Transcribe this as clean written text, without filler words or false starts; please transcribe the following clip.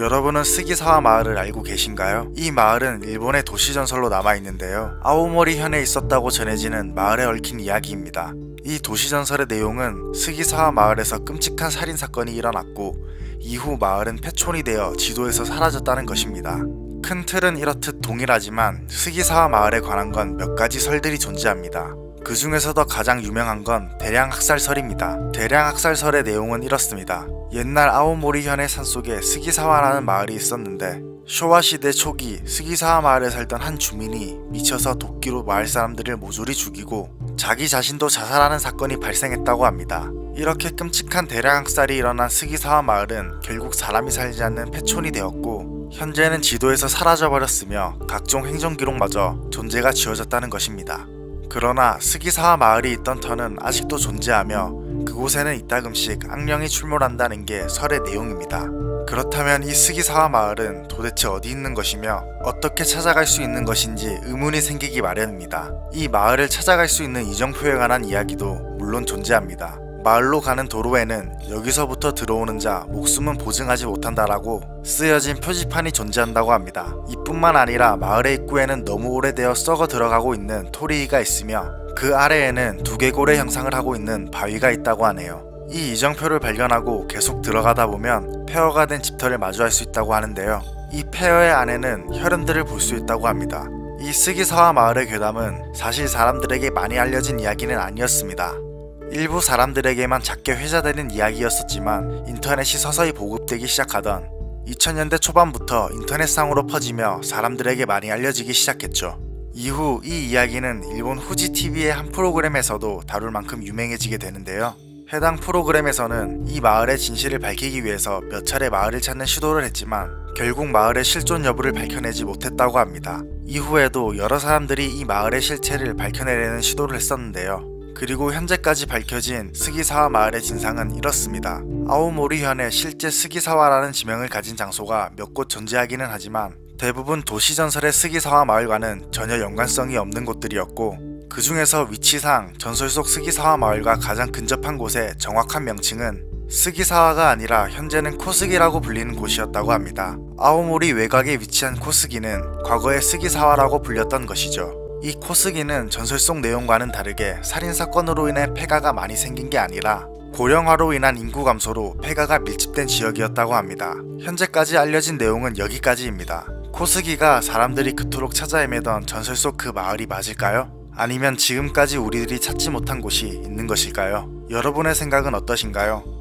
여러분은 스기사와 마을을 알고 계신가요? 이 마을은 일본의 도시전설로 남아있는데요. 아오모리 현에 있었다고 전해지는 마을에 얽힌 이야기입니다. 이 도시전설의 내용은 스기사와 마을에서 끔찍한 살인사건이 일어났고 이후 마을은 폐촌이 되어 지도에서 사라졌다는 것입니다. 큰 틀은 이렇듯 동일하지만 스기사와 마을에 관한 건 몇 가지 설들이 존재합니다. 그 중에서도 가장 유명한 건 대량학살설입니다. 대량학살설의 내용은 이렇습니다. 옛날 아오모리현의 산속에 스기사와라는 마을이 있었는데 쇼와 시대 초기 스기사와 마을에 살던 한 주민이 미쳐서 도끼로 마을 사람들을 모조리 죽이고 자기 자신도 자살하는 사건이 발생했다고 합니다. 이렇게 끔찍한 대량학살이 일어난 스기사와 마을은 결국 사람이 살지 않는 폐촌이 되었고 현재는 지도에서 사라져버렸으며 각종 행정기록마저 존재가 지워졌다는 것입니다. 그러나 스기사와 마을이 있던 터는 아직도 존재하며 그곳에는 이따금씩 악령이 출몰한다는 게 설의 내용입니다. 그렇다면 이 스기사와 마을은 도대체 어디 있는 것이며 어떻게 찾아갈 수 있는 것인지 의문이 생기기 마련입니다. 이 마을을 찾아갈 수 있는 이정표에 관한 이야기도 물론 존재합니다. 마을로 가는 도로에는 여기서부터 들어오는 자 목숨은 보증하지 못한다라고 쓰여진 표지판이 존재한다고 합니다. 이뿐만 아니라 마을의 입구에는 너무 오래되어 썩어 들어가고 있는 토리이가 있으며 그 아래에는 두개골의 형상을 하고 있는 바위가 있다고 하네요. 이 이정표를 발견하고 계속 들어가다 보면 폐허가 된 집터를 마주할 수 있다고 하는데요. 이 폐허의 안에는 혈흔들을 볼 수 있다고 합니다. 이 스기사와 마을의 괴담은 사실 사람들에게 많이 알려진 이야기는 아니었습니다. 일부 사람들에게만 작게 회자되는 이야기였었지만 인터넷이 서서히 보급되기 시작하던 2000년대 초반부터 인터넷상으로 퍼지며 사람들에게 많이 알려지기 시작했죠. 이후 이 이야기는 일본 후지TV의 한 프로그램에서도 다룰 만큼 유명해지게 되는데요. 해당 프로그램에서는 이 마을의 진실을 밝히기 위해서 몇 차례 마을을 찾는 시도를 했지만 결국 마을의 실존 여부를 밝혀내지 못했다고 합니다. 이후에도 여러 사람들이 이 마을의 실체를 밝혀내려는 시도를 했었는데요. 그리고 현재까지 밝혀진 스기사와 마을의 진상은 이렇습니다. 아오모리현에 실제 스기사와라는 지명을 가진 장소가 몇 곳 존재하기는 하지만 대부분 도시전설의 스기사와 마을과는 전혀 연관성이 없는 곳들이었고 그 중에서 위치상 전설 속 스기사와 마을과 가장 근접한 곳의 정확한 명칭은 스기사와가 아니라 현재는 코스기라고 불리는 곳이었다고 합니다. 아오모리 외곽에 위치한 코스기는 과거에 스기사와라고 불렸던 것이죠. 이 코스기는 전설 속 내용과는 다르게 살인사건으로 인해 폐가가 많이 생긴 게 아니라 고령화로 인한 인구 감소로 폐가가 밀집된 지역이었다고 합니다. 현재까지 알려진 내용은 여기까지입니다. 코스기가 사람들이 그토록 찾아 헤매던 전설 속 그 마을이 맞을까요? 아니면 지금까지 우리들이 찾지 못한 곳이 있는 것일까요? 여러분의 생각은 어떠신가요?